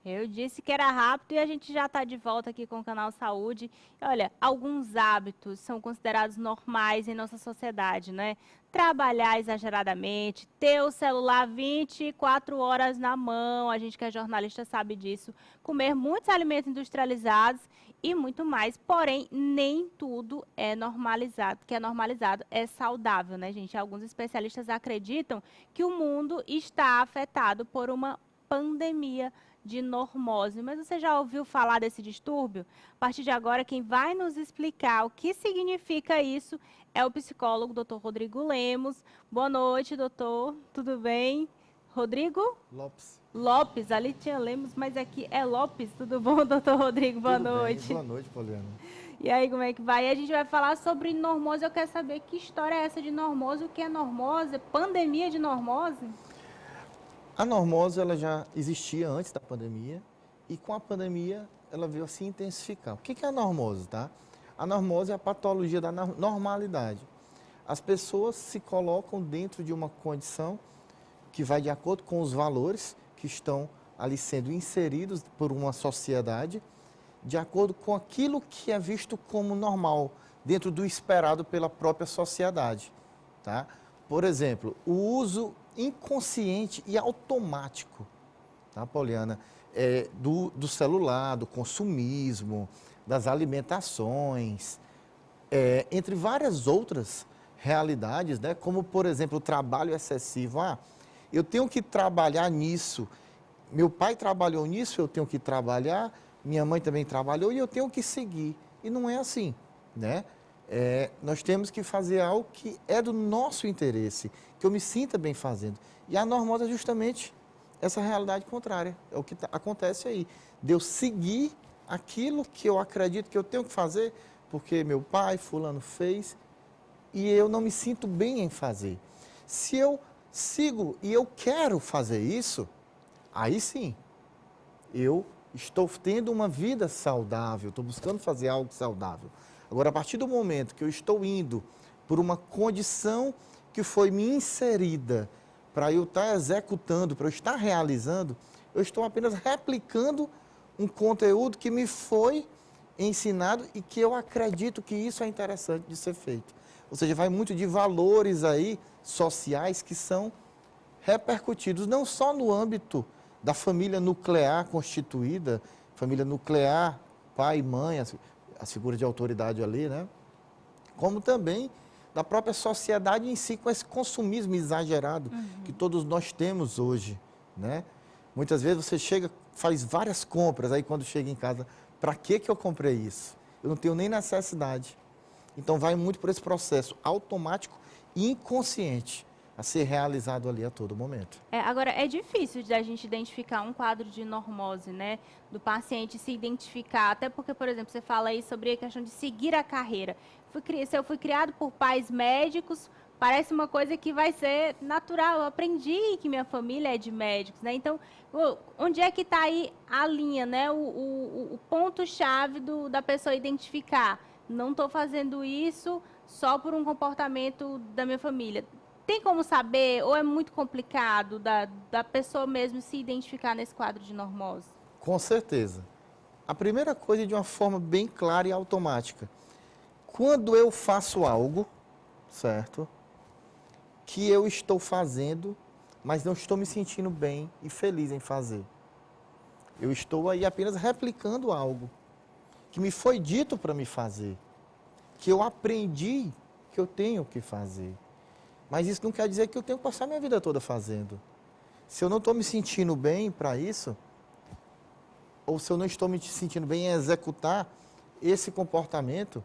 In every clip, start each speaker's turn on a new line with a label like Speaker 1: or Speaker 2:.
Speaker 1: Eu disse que era rápido e a gente já está de volta aqui com o Canal Saúde. Olha, alguns hábitos são considerados normais em nossa sociedade, né? Trabalhar exageradamente, ter o celular 24 horas na mão, a gente que é jornalista sabe disso, comer muitos alimentos industrializados e muito mais. Porém, nem tudo é normalizado. O que é normalizado é saudável, né, gente? Alguns especialistas acreditam que o mundo está afetado por uma pandemia de normose. Mas você já ouviu falar desse distúrbio? A partir de agora, quem vai nos explicar o que significa isso é o psicólogo Dr. Rodrigo Lemos. Boa noite, doutor. Tudo bem? Rodrigo
Speaker 2: Lopes.
Speaker 1: Lopes, ali tinha Lemos, mas aqui é Lopes. Tudo bom, doutor Rodrigo? Boa
Speaker 2: Tudo bem?
Speaker 1: noite.
Speaker 2: Boa noite, Poliana.
Speaker 1: E aí, como é que vai? E a gente vai falar sobre normose. Eu quero saber que história é essa de normose, o que é normose, pandemia de normose?
Speaker 2: A normose ela já existia antes da pandemia e com a pandemia ela veio a se intensificar. O que é a normose, tá? A normose é a patologia da normalidade. As pessoas se colocam dentro de uma condição que vai de acordo com os valores que estão ali sendo inseridos por uma sociedade, de acordo com aquilo que é visto como normal, dentro do esperado pela própria sociedade, tá? Por exemplo, o uso inconsciente e automático, tá, Poliana, do celular, do consumismo, das alimentações, entre várias outras realidades, né? Como, por exemplo, o trabalho excessivo. Eu tenho que trabalhar nisso. Meu pai trabalhou nisso, eu tenho que trabalhar. Minha mãe também trabalhou e eu tenho que seguir. E não é assim, né? Nós temos que fazer algo que é do nosso interesse, que eu me sinta bem fazendo. E a normose é justamente essa realidade contrária. É o que acontece aí. De eu seguir aquilo que eu acredito que eu tenho que fazer, porque meu pai, fulano, fez, e eu não me sinto bem em fazer. Se eu sigo e eu quero fazer isso, aí sim, eu estou tendo uma vida saudável, estou buscando fazer algo saudável. Agora, a partir do momento que eu estou indo por uma condição que foi me inserida para eu estar executando, para eu estar realizando, eu estou apenas replicando um conteúdo que me foi ensinado e que eu acredito que isso é interessante de ser feito. Ou seja, vai muito de valores aí sociais que são repercutidos não só no âmbito da família nuclear constituída, família nuclear, pai, mãe, a figura de autoridade ali, né? Como também da própria sociedade em si, com esse consumismo exagerado que todos nós temos hoje, né? Muitas vezes você chega, faz várias compras, aí quando chega em casa, para que eu comprei isso? Eu não tenho nem necessidade. Então vai muito por esse processo automático e inconsciente a ser realizado ali a todo momento.
Speaker 1: Agora, é difícil de a gente identificar um quadro de normose, né? Do paciente se identificar. Até porque, por exemplo, você fala aí sobre a questão de seguir a carreira. Se eu fui criado por pais médicos, parece uma coisa que vai ser natural. Eu aprendi que minha família é de médicos, né? Então, onde é que está aí a linha, né? O ponto-chave da pessoa identificar. Não estou fazendo isso só por um comportamento da minha família. Tem como saber, ou é muito complicado da pessoa mesmo se identificar nesse quadro de normose?
Speaker 2: Com certeza. A primeira coisa é de uma forma bem clara e automática. Quando eu faço algo, certo? Que eu estou fazendo, mas não estou me sentindo bem e feliz em fazer. Eu estou aí apenas replicando algo que me foi dito para me fazer, que eu aprendi que eu tenho que fazer. Mas isso não quer dizer que eu tenho que passar minha vida toda fazendo. Se eu não estou me sentindo bem para isso, ou se eu não estou me sentindo bem em executar esse comportamento,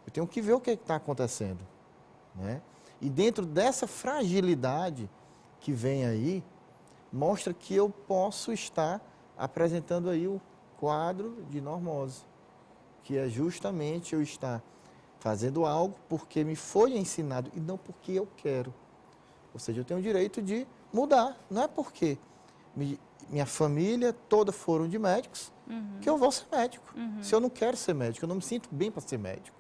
Speaker 2: eu tenho que ver o que está acontecendo, né? E dentro dessa fragilidade que vem aí, mostra que eu posso estar apresentando aí o quadro de normose, que é justamente eu estar fazendo algo porque me foi ensinado e não porque eu quero. Ou seja, eu tenho o direito de mudar, não é porque minha família toda foram de médicos que eu vou ser médico. Se eu não quero ser médico, eu não me sinto bem para ser médico.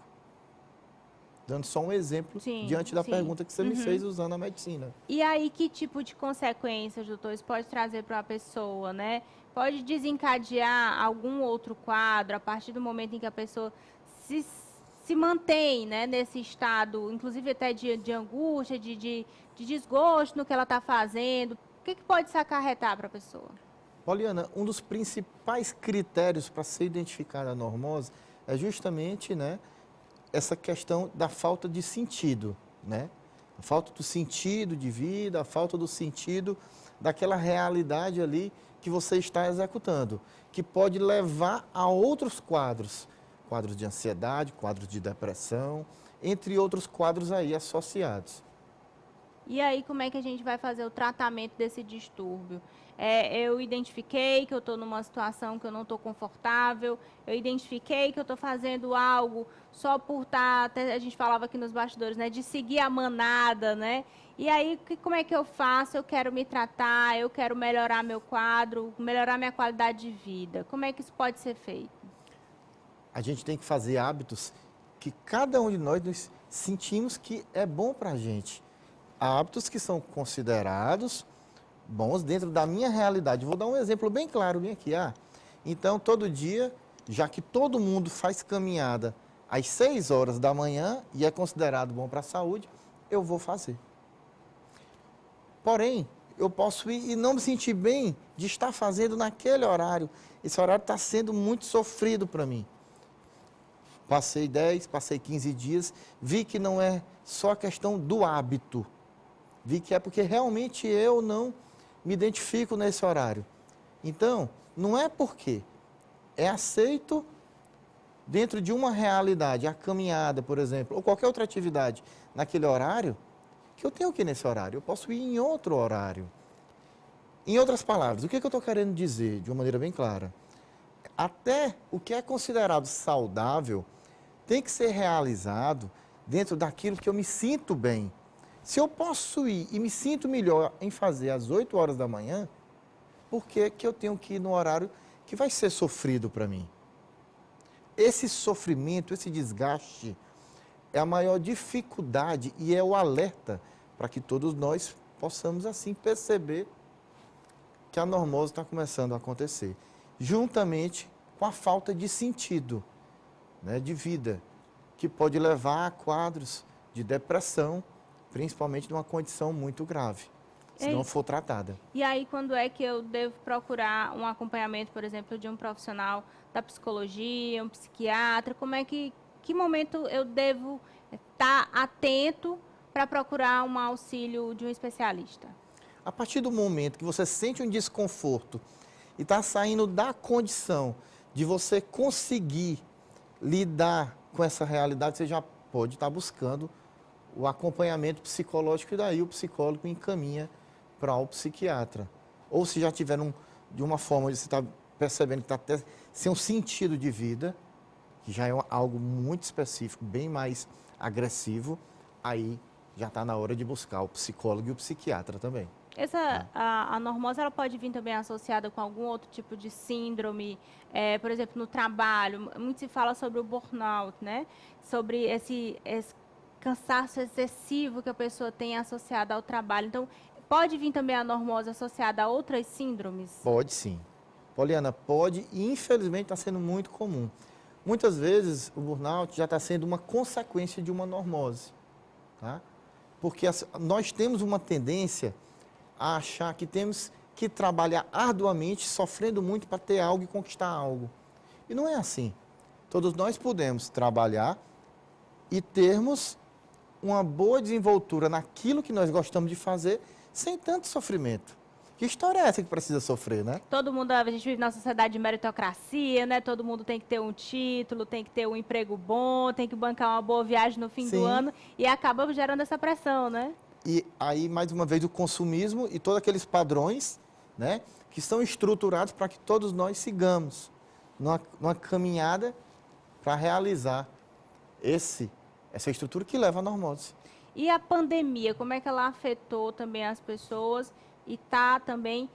Speaker 2: Dando só um exemplo
Speaker 1: Sim,
Speaker 2: diante da
Speaker 1: sim.
Speaker 2: pergunta que você me fez usando a medicina.
Speaker 1: E aí, que tipo de consequências, doutor, isso pode trazer para a pessoa, né? Pode desencadear algum outro quadro a partir do momento em que a pessoa se, se mantém, né, nesse estado, inclusive até de angústia, de desgosto no que ela está fazendo. O que pode se acarretar para a pessoa?
Speaker 2: Poliana, um dos principais critérios para ser identificada a normose é justamente, né, essa questão da falta de sentido, né? A falta do sentido de vida, a falta do sentido daquela realidade ali que você está executando, que pode levar a outros quadros, quadros de ansiedade, quadros de depressão, entre outros quadros aí associados.
Speaker 1: E aí, como é que a gente vai fazer o tratamento desse distúrbio? Eu identifiquei que eu estou numa situação que eu não estou confortável, eu identifiquei que eu estou fazendo algo só por estar, até a gente falava aqui nos bastidores, né, de seguir a manada, né? E aí, como é que eu faço? Eu quero me tratar, eu quero melhorar meu quadro, melhorar minha qualidade de vida. Como é que isso pode ser feito?
Speaker 2: A gente tem que fazer hábitos que cada um de nós nos sentimos que é bom para a gente. Hábitos que são considerados bons dentro da minha realidade. Vou dar um exemplo bem claro, bem aqui. Então, todo dia, já que todo mundo faz caminhada às 6 horas da manhã e é considerado bom para a saúde, eu vou fazer. Porém, eu posso ir e não me sentir bem de estar fazendo naquele horário. Esse horário está sendo muito sofrido para mim. Passei 10, passei 15 dias, vi que não é só a questão do hábito. Vi que é porque realmente eu não me identifico nesse horário. Então, não é porque é aceito dentro de uma realidade, a caminhada, por exemplo, ou qualquer outra atividade naquele horário, que eu tenho que ir nesse horário. Eu posso ir em outro horário. Em outras palavras, o que eu estou querendo dizer de uma maneira bem clara? Até o que é considerado saudável tem que ser realizado dentro daquilo que eu me sinto bem. Se eu posso ir e me sinto melhor em fazer às 8 horas da manhã, por que que eu tenho que ir no horário que vai ser sofrido para mim? Esse sofrimento, esse desgaste é a maior dificuldade e é o alerta para que todos nós possamos assim perceber que a normose está começando a acontecer, juntamente com a falta de sentido, né, de vida, que pode levar a quadros de depressão, principalmente numa condição muito grave, se não for tratada.
Speaker 1: E aí, quando é que eu devo procurar um acompanhamento, por exemplo, de um profissional da psicologia, um psiquiatra? Que momento eu devo estar atento para procurar um auxílio de um especialista?
Speaker 2: A partir do momento que você sente um desconforto e está saindo da condição de você conseguir lidar com essa realidade, você já pode estar buscando o acompanhamento psicológico e daí o psicólogo encaminha para o psiquiatra. Ou se já tiver de uma forma onde você está percebendo que está até sem um sentido de vida, que já é algo muito específico, bem mais agressivo, aí já está na hora de buscar o psicólogo e o psiquiatra também.
Speaker 1: A normose ela pode vir também associada com algum outro tipo de síndrome, por exemplo, no trabalho. Muito se fala sobre o burnout, né? Sobre esse cansaço excessivo que a pessoa tem associado ao trabalho. Então, pode vir também a normose associada a outras síndromes?
Speaker 2: Pode sim. Poliana, pode e infelizmente está sendo muito comum. Muitas vezes o burnout já está sendo uma consequência de uma normose, tá? Porque nós temos uma tendência a achar que temos que trabalhar arduamente, sofrendo muito para ter algo e conquistar algo. E não é assim. Todos nós podemos trabalhar e termos uma boa desenvoltura naquilo que nós gostamos de fazer, sem tanto sofrimento. Que história é essa que precisa sofrer, né?
Speaker 1: Todo mundo, a gente vive na sociedade de meritocracia, né? Todo mundo tem que ter um título, tem que ter um emprego bom, tem que bancar uma boa viagem no fim do ano e acaba gerando essa pressão, né?
Speaker 2: E aí, mais uma vez, o consumismo e todos aqueles padrões, né, que são estruturados para que todos nós sigamos numa caminhada para realizar essa estrutura que leva à normose.
Speaker 1: E a pandemia, como é que ela afetou também as pessoas e está também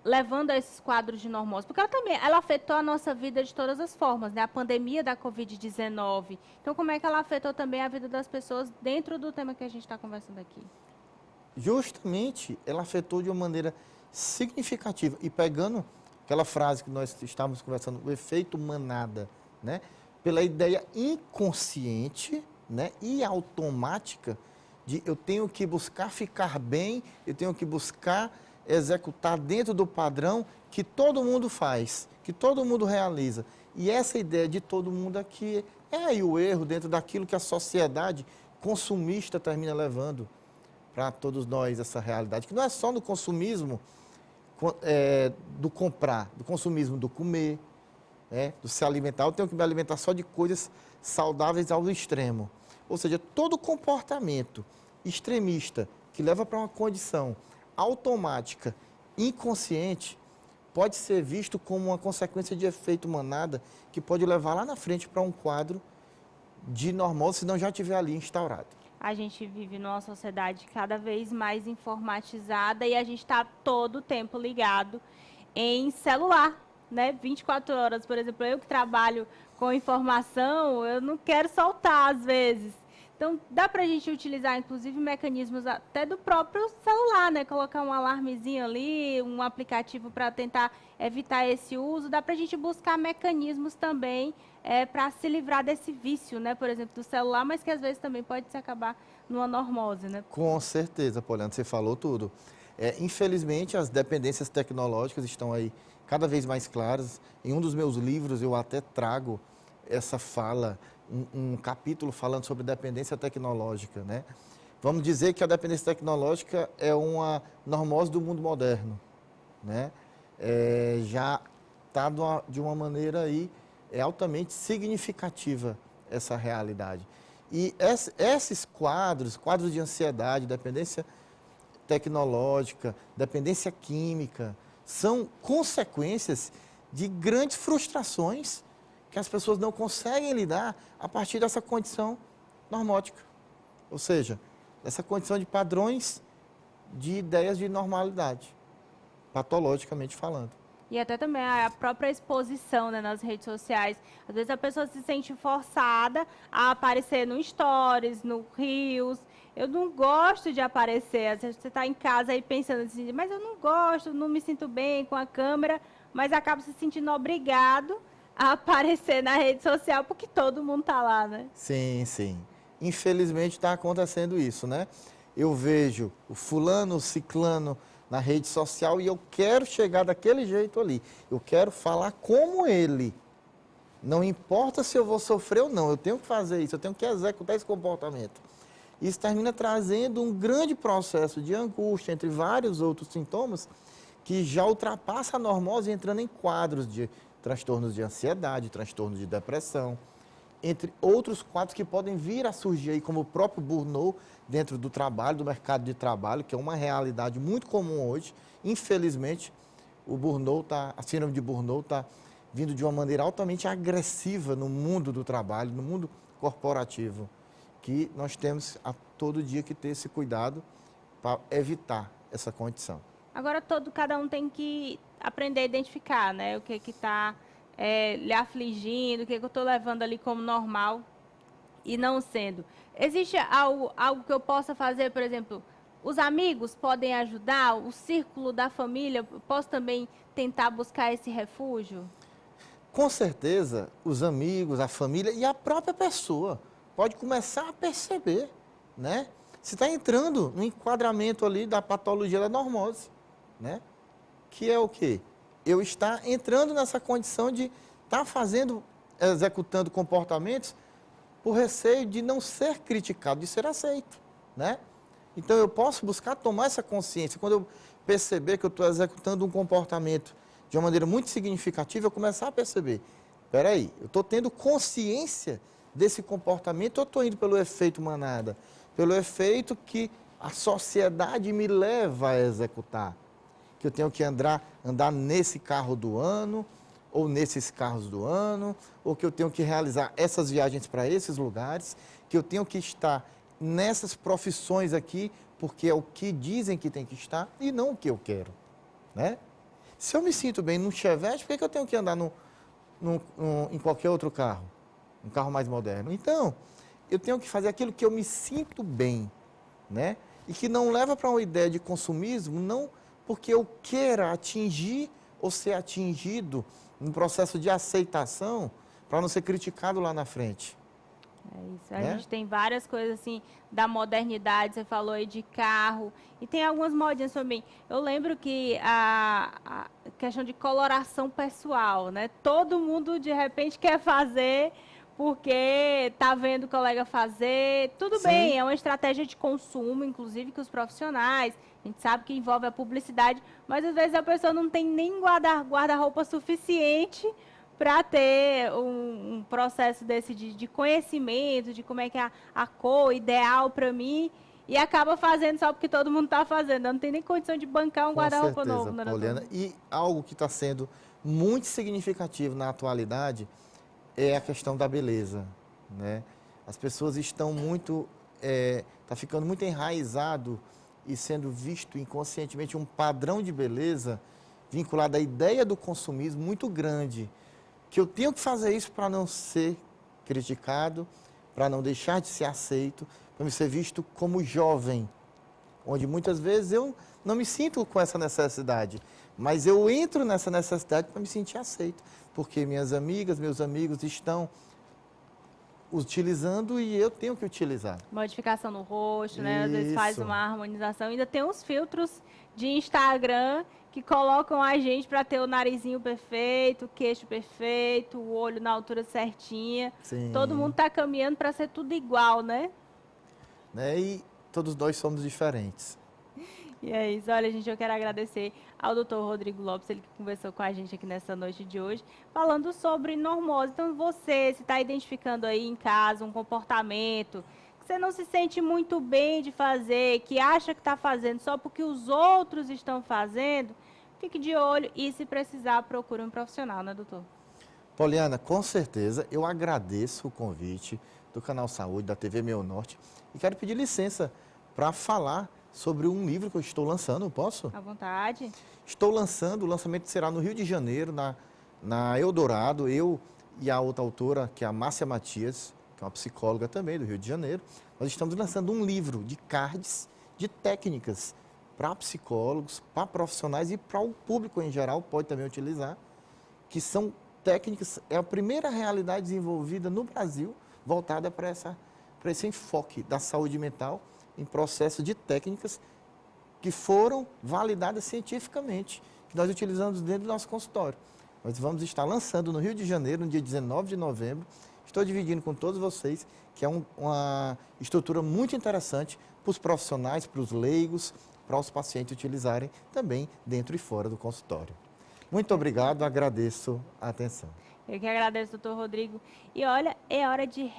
Speaker 1: levando a esses quadros de normose? Porque ela afetou a nossa vida de todas as formas, né? A pandemia da Covid-19. Então, como é que ela afetou também a vida das pessoas dentro do tema que a gente está conversando aqui?
Speaker 2: Justamente, ela afetou de uma maneira significativa. E pegando aquela frase que nós estávamos conversando, o efeito manada, né? Pela ideia inconsciente, né? E automática de eu tenho que buscar ficar bem, eu tenho que buscar executar dentro do padrão que todo mundo faz, que todo mundo realiza. E essa ideia de todo mundo aqui é aí o erro dentro daquilo que a sociedade consumista termina levando para todos nós, essa realidade, que não é só no consumismo do comprar, do consumismo do comer, do se alimentar. Eu tenho que me alimentar só de coisas saudáveis ao extremo. Ou seja, todo comportamento extremista que leva para uma condição automática, inconsciente, pode ser visto como uma consequência de efeito manada que pode levar lá na frente para um quadro de normose, se não já estiver ali instaurado.
Speaker 1: A gente vive numa sociedade cada vez mais informatizada e a gente está todo o tempo ligado em celular, né? 24 horas, por exemplo, eu que trabalho com informação, eu não quero soltar às vezes. Então, dá para a gente utilizar, inclusive, mecanismos até do próprio celular, né? Colocar um alarmezinho ali, um aplicativo para tentar evitar esse uso. Dá para a gente buscar mecanismos também para se livrar desse vício, né? Por exemplo, do celular, mas que às vezes também pode se acabar numa normose, né?
Speaker 2: Com certeza, Poliana, você falou tudo. Infelizmente, as dependências tecnológicas estão aí cada vez mais claras. Em um dos meus livros, eu até trago essa fala, um capítulo falando sobre dependência tecnológica, né? Vamos dizer que a dependência tecnológica é uma normose do mundo moderno, né? Já está de uma maneira aí altamente significativa essa realidade. E esses quadros de ansiedade, dependência tecnológica, dependência química, são consequências de grandes frustrações que as pessoas não conseguem lidar a partir dessa condição normótica. Ou seja, dessa condição de padrões de ideias de normalidade, patologicamente falando.
Speaker 1: E até também a própria exposição, né, nas redes sociais. Às vezes a pessoa se sente forçada a aparecer no Stories, no Reels. Eu não gosto de aparecer. Às vezes você está em casa aí pensando assim, mas eu não gosto, não me sinto bem com a câmera, mas acaba se sentindo obrigado a aparecer na rede social porque todo mundo está lá, né?
Speaker 2: Sim, sim. Infelizmente está acontecendo isso, né? Eu vejo o fulano, o ciclano na rede social e eu quero chegar daquele jeito ali. Eu quero falar como ele. Não importa se eu vou sofrer ou não, eu tenho que fazer isso, eu tenho que executar esse comportamento. Isso termina trazendo um grande processo de angústia, entre vários outros sintomas, que já ultrapassa a normose, entrando em quadros de transtornos de ansiedade, transtornos de depressão, entre outros quadros que podem vir a surgir aí, como o próprio burnout dentro do trabalho, do mercado de trabalho, que é uma realidade muito comum hoje. Infelizmente, a síndrome de burnout está vindo de uma maneira altamente agressiva no mundo do trabalho, no mundo corporativo, que nós temos a todo dia que ter esse cuidado para evitar essa condição.
Speaker 1: Agora cada um tem que aprender a identificar, né? O que está lhe afligindo, o que eu estou levando ali como normal e não sendo. Existe algo que eu possa fazer, por exemplo, os amigos podem ajudar, o círculo da família, posso também tentar buscar esse refúgio?
Speaker 2: Com certeza, os amigos, a família e a própria pessoa pode começar a perceber, né? Se está entrando no enquadramento ali da patologia da normose, né? Que é o quê? Eu estar entrando nessa condição de estar executando comportamentos por receio de não ser criticado, de ser aceito, né? Então eu posso buscar tomar essa consciência. Quando eu perceber que eu estou executando um comportamento de uma maneira muito significativa, eu começar a perceber, espera aí, eu estou tendo consciência desse comportamento ou estou indo pelo efeito manada? Pelo efeito que a sociedade me leva a executar. Que eu tenho que andar nesse carro do ano, ou nesses carros do ano, ou que eu tenho que realizar essas viagens para esses lugares, que eu tenho que estar nessas profissões aqui, porque é o que dizem que tem que estar e não o que eu quero, né? Se eu me sinto bem num Chevette, por que eu tenho que andar em qualquer outro carro? Um carro mais moderno. Então, eu tenho que fazer aquilo que eu me sinto bem, né? E que não leva para uma ideia de consumismo, não porque eu queira atingir ou ser atingido no processo de aceitação para não ser criticado lá na frente,
Speaker 1: É isso. A
Speaker 2: né?
Speaker 1: gente tem várias coisas assim da modernidade, você falou aí de carro, e tem algumas modinhas também. Eu lembro que a questão de coloração pessoal, né? Todo mundo de repente quer fazer porque tá vendo o colega fazer. Tudo
Speaker 2: Sim,
Speaker 1: bem, é uma estratégia de consumo, inclusive que os profissionais, a gente sabe que envolve a publicidade, mas às vezes a pessoa não tem nem guarda-roupa suficiente para ter um processo desse de conhecimento, de como é que é a cor ideal para mim, e acaba fazendo só porque todo mundo está fazendo. Eu não tem nem condição de bancar um
Speaker 2: com
Speaker 1: guarda-roupa
Speaker 2: certeza,
Speaker 1: novo, né, doutor?
Speaker 2: Poliana. E algo que está sendo muito significativo na atualidade é a questão da beleza, né? As pessoas estão muito, tá ficando muito enraizado e sendo visto inconscientemente um padrão de beleza vinculado à ideia do consumismo muito grande, que eu tenho que fazer isso para não ser criticado, para não deixar de ser aceito, para me ser visto como jovem, onde muitas vezes eu não me sinto com essa necessidade, mas eu entro nessa necessidade para me sentir aceito, porque minhas amigas, meus amigos estão utilizando e eu tenho que utilizar.
Speaker 1: Modificação no rosto, né? Às vezes faz
Speaker 2: Isso,
Speaker 1: uma harmonização. Ainda tem uns filtros de Instagram que colocam a gente para ter o narizinho perfeito, o queixo perfeito, o olho na altura certinha. Todo mundo
Speaker 2: sim,
Speaker 1: está caminhando para ser tudo igual, né?
Speaker 2: né? E todos nós somos diferentes.
Speaker 1: E é isso. Olha, gente, eu quero agradecer ao doutor Rodrigo Lopes, ele que conversou com a gente aqui nessa noite de hoje, falando sobre normose. Então, você, se está identificando aí em casa um comportamento que você não se sente muito bem de fazer, que acha que está fazendo só porque os outros estão fazendo, fique de olho e, se precisar, procure um profissional, né, doutor?
Speaker 2: Poliana, com certeza, eu agradeço o convite do Canal Saúde, da TV Meu Norte, e quero pedir licença para falar sobre um livro que eu estou lançando, posso?
Speaker 1: À vontade.
Speaker 2: Estou lançando, o lançamento será no Rio de Janeiro, na Eldorado, eu e a outra autora, que é a Márcia Matias, que é uma psicóloga também do Rio de Janeiro. Nós estamos lançando um livro de cards, de técnicas para psicólogos, para profissionais e para o público em geral, pode também utilizar, que são técnicas, é a primeira realidade desenvolvida no Brasil voltada para esse enfoque da saúde mental em processo de técnicas que foram validadas cientificamente, que nós utilizamos dentro do nosso consultório. Nós vamos estar lançando no Rio de Janeiro, no dia 19 de novembro. Estou dividindo com todos vocês, que é uma estrutura muito interessante para os profissionais, para os leigos, para os pacientes utilizarem também dentro e fora do consultório. Muito obrigado, agradeço a atenção.
Speaker 1: Eu que agradeço, doutor Rodrigo. E olha, é hora de